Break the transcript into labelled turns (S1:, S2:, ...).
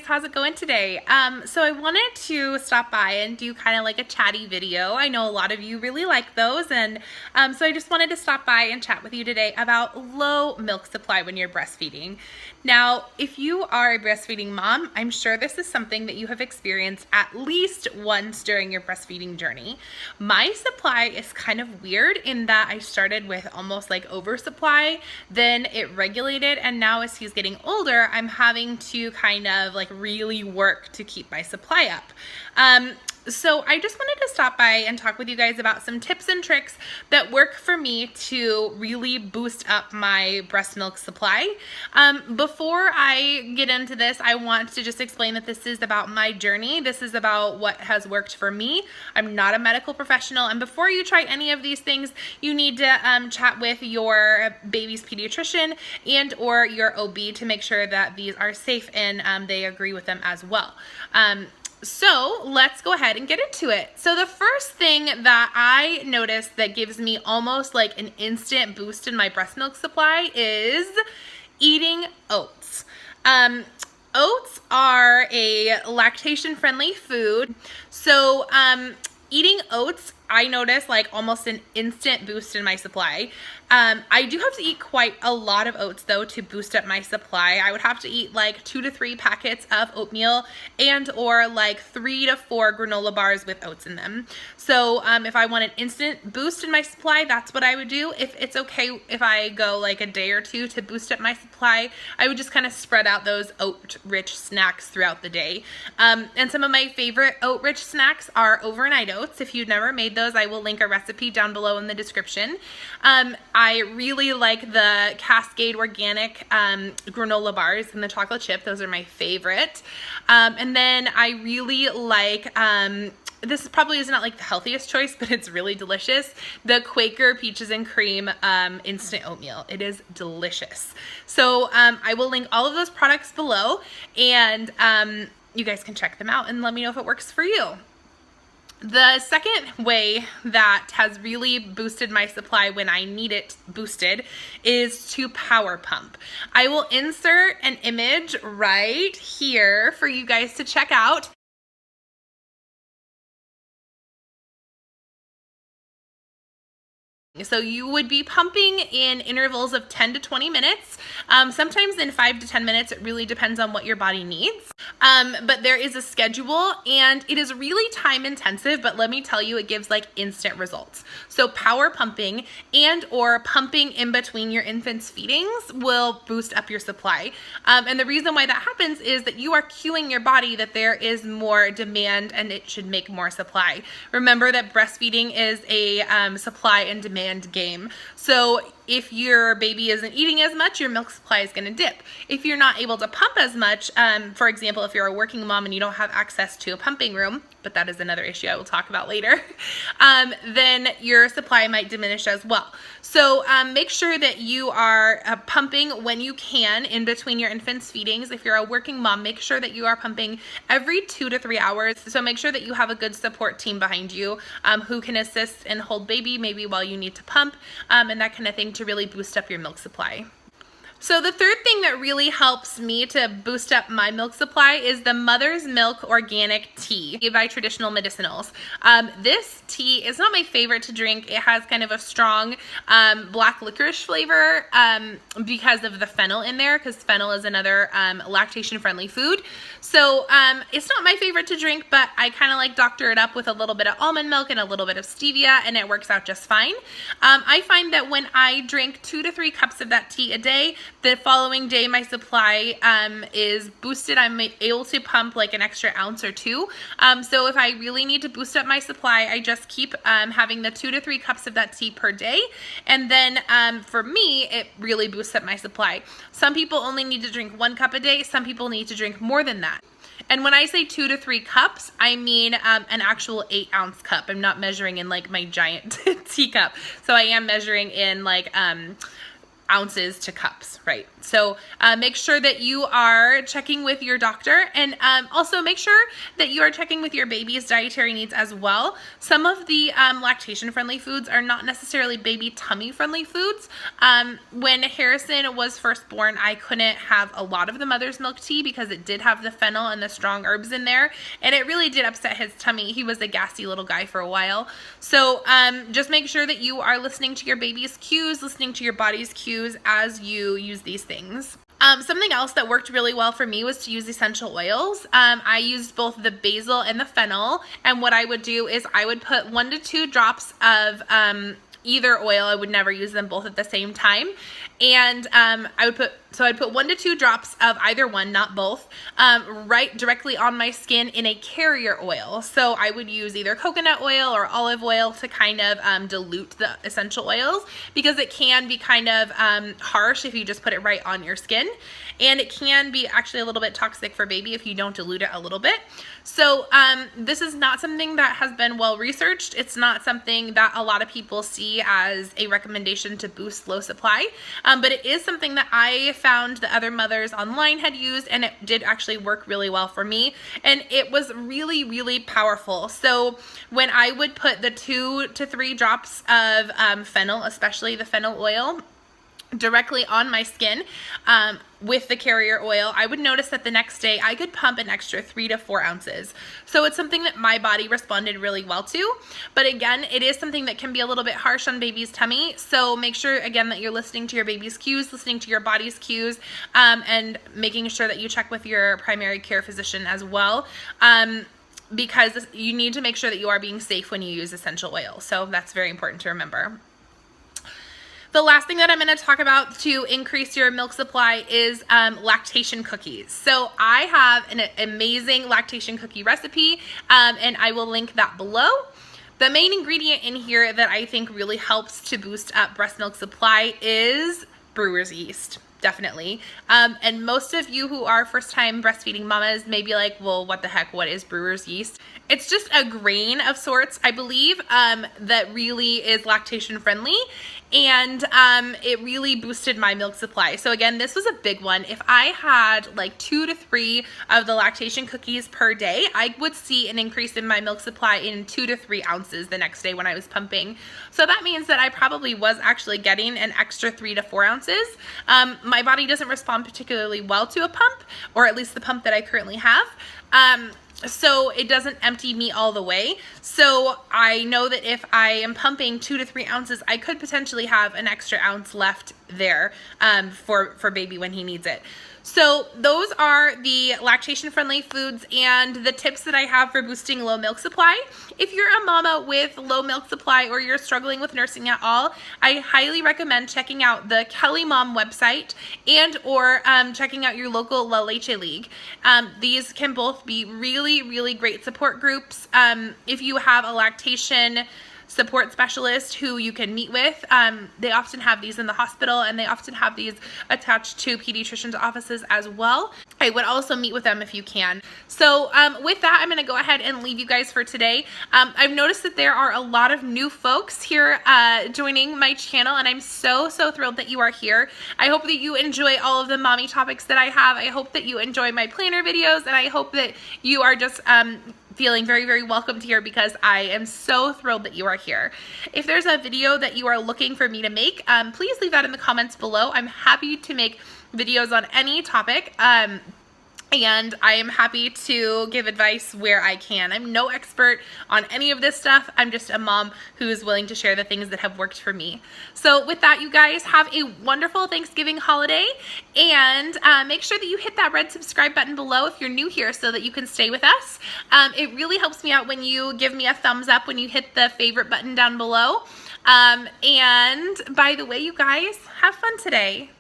S1: how's it going today? So I wanted to stop by and do kind of like a chatty video. I know a lot of you really like those, and so I just wanted to stop by and chat with you today about low milk supply when you're breastfeeding. Now, if you are a breastfeeding mom, I'm sure this is something that you have experienced at least once during your breastfeeding journey. My supply is kind of weird in that I started with almost like oversupply, then it regulated, and now as he's getting older, I'm having to kind of like really work to keep my supply up. So I just wanted to stop by and talk with you guys about some tips and tricks that work for me to really boost up my breast milk supply. Before I get into this, I want to just explain that this is about my journey. This is about what has worked for me. I'm not a medical professional, and before you try any of these things, you need to chat with your baby's pediatrician and or your OB to make sure that these are safe and they agree with them as well. So let's go ahead and get into it. So the first thing that I noticed that gives me almost like an instant boost in my breast milk supply is eating oats. Oats are a lactation-friendly food. So eating oats, I notice like almost an instant boost in my supply. I do have to eat quite a lot of oats though to boost up my supply. I would have to eat like 2 to 3 packets of oatmeal and or like 3 to 4 granola bars with oats in them. So if I want an instant boost in my supply, that's what I would do. If it's okay if I go like a day or two to boost up my supply, I would just kind of spread out those oat rich snacks throughout the day. And some of my favorite oat rich snacks are overnight oats. If you've never made those, I will link a recipe down below in the description. I really like the Cascade Organic granola bars and the chocolate chip. Those are my favorite. And then I really like, this probably is not like the healthiest choice, but it's really delicious, the Quaker Peaches and Cream instant oatmeal. It is delicious. So I will link all of those products below, and you guys can check them out and let me know if it works for you. The second way that has really boosted my supply when I need it boosted is to power pump. I will insert an image right here for you guys to check out. So you would be pumping in intervals of 10 to 20 minutes, sometimes in 5 to 10 minutes. It really depends on what your body needs. But there is a schedule, and it is really time intensive, but let me tell you, it gives like instant results. So power pumping and or pumping in between your infant's feedings will boost up your supply. And the reason why that happens is that you are cueing your body that there is more demand and it should make more supply. Remember that breastfeeding is a supply and demand game. So if your baby isn't eating as much, your milk supply is going to dip. If you're not able to pump as much, for example, if you're a working mom and you don't have access to a pumping room, but that is another issue I will talk about later, then your supply might diminish as well. So make sure that you are pumping when you can in between your infant's feedings. If you're a working mom, make sure that you are pumping every 2 to 3 hours. So make sure that you have a good support team behind you who can assist and hold baby maybe while you need to pump and that kind of thing to really boost up your milk supply. So the third thing that really helps me to boost up my milk supply is the Mother's Milk Organic Tea by Traditional Medicinals. This tea is not my favorite to drink. It has kind of a strong black licorice flavor because of the fennel in there, because fennel is another lactation-friendly food. So it's not my favorite to drink, but I kind of like doctor it up with a little bit of almond milk and a little bit of stevia, and it works out just fine. I find that when I drink 2 to 3 cups of that tea a day, the following day my supply is boosted. I'm able to pump like an extra ounce or 2. So if I really need to boost up my supply, I just keep having the 2 to 3 cups of that tea per day. And then for me, it really boosts up my supply. Some people only need to drink 1 cup a day. Some people need to drink more than that. And when I say 2 to 3 cups, I mean an actual 8-ounce cup. I'm not measuring in like my giant teacup. So I am measuring in like ounces to cups, right? So make sure that you are checking with your doctor, and also make sure that you are checking with your baby's dietary needs as well. Some of the lactation friendly foods are not necessarily baby tummy friendly foods. When Harrison was first born, I couldn't have a lot of the mother's milk tea because it did have the fennel and the strong herbs in there, and it really did upset his tummy. He was a gassy little guy for a while. So just make sure that you are listening to your baby's cues, listening to your body's cues as you use these things. Something else that worked really well for me was to use essential oils. I used both the basil and the fennel, and what I would do is I would put 1 to 2 drops of either oil. I would never use them both at the same time. And I'd put 1 to 2 drops of either one, not both, right directly on my skin in a carrier oil. So I would use either coconut oil or olive oil to kind of dilute the essential oils, because it can be kind of harsh if you just put it right on your skin. And it can be actually a little bit toxic for baby if you don't dilute it a little bit. So this is not something that has been well researched. It's not something that a lot of people see as a recommendation to boost low supply, but it is something that I found that other mothers online had used, and it did actually work really well for me, and it was really, really powerful. So when I would put the 2 to 3 drops of fennel, especially the fennel oil, directly on my skin with the carrier oil, I would notice that the next day I could pump an extra 3 to 4 ounces. So it's something that my body responded really well to. But again, it is something that can be a little bit harsh on baby's tummy. So make sure, again, that you're listening to your baby's cues, listening to your body's cues, and making sure that you check with your primary care physician as well. Because you need to make sure that you are being safe when you use essential oil. So that's very important to remember. The last thing that I'm going to talk about to increase your milk supply is lactation cookies. So I have an amazing lactation cookie recipe, and I will link that below. The main ingredient in here that I think really helps to boost up breast milk supply is Brewers Yeast. Definitely. And most of you who are first-time breastfeeding mamas may be like, well, what the heck, what is Brewers Yeast? It's just a grain of sorts, I believe, that really is lactation friendly, and it really boosted my milk supply. So again, this was a big one. If I had like 2 to 3 of the lactation cookies per day, I would see an increase in my milk supply in 2 to 3 ounces the next day when I was pumping. So that means that I probably was actually getting an extra 3 to 4 ounces. My body doesn't respond particularly well to a pump, or at least the pump that I currently have. So it doesn't empty me all the way. So I know that if I am pumping 2 to 3 ounces, I could potentially have an extra ounce left there for baby when he needs it. So those are the lactation friendly foods and the tips that I have for boosting low milk supply. If you're a mama with low milk supply or you're struggling with nursing at all, I highly recommend checking out the Kelly Mom website and or checking out your local La Leche League. These can both be really, really great support groups. If you have a lactation support specialist who you can meet with. They often have these in the hospital, and they often have these attached to pediatricians' offices as well. I would also meet with them if you can. So with that, I'm going to go ahead and leave you guys for today. I've noticed that there are a lot of new folks here joining my channel, and I'm so thrilled that you are here. I hope that you enjoy all of the mommy topics that I have. I hope that you enjoy my planner videos, and I hope that you are just feeling very, very welcomed here, because I am so thrilled that you are here. If there's a video that you are looking for me to make, please leave that in the comments below. I'm happy to make videos on any topic. And I am happy to give advice where I can. I'm no expert on any of this stuff. I'm just a mom who is willing to share the things that have worked for me. So with that, you guys have a wonderful Thanksgiving holiday, and make sure that you hit that red subscribe button below if you're new here so that you can stay with us. It really helps me out when you give me a thumbs up, when you hit the favorite button down below. And by the way, you guys, have fun today.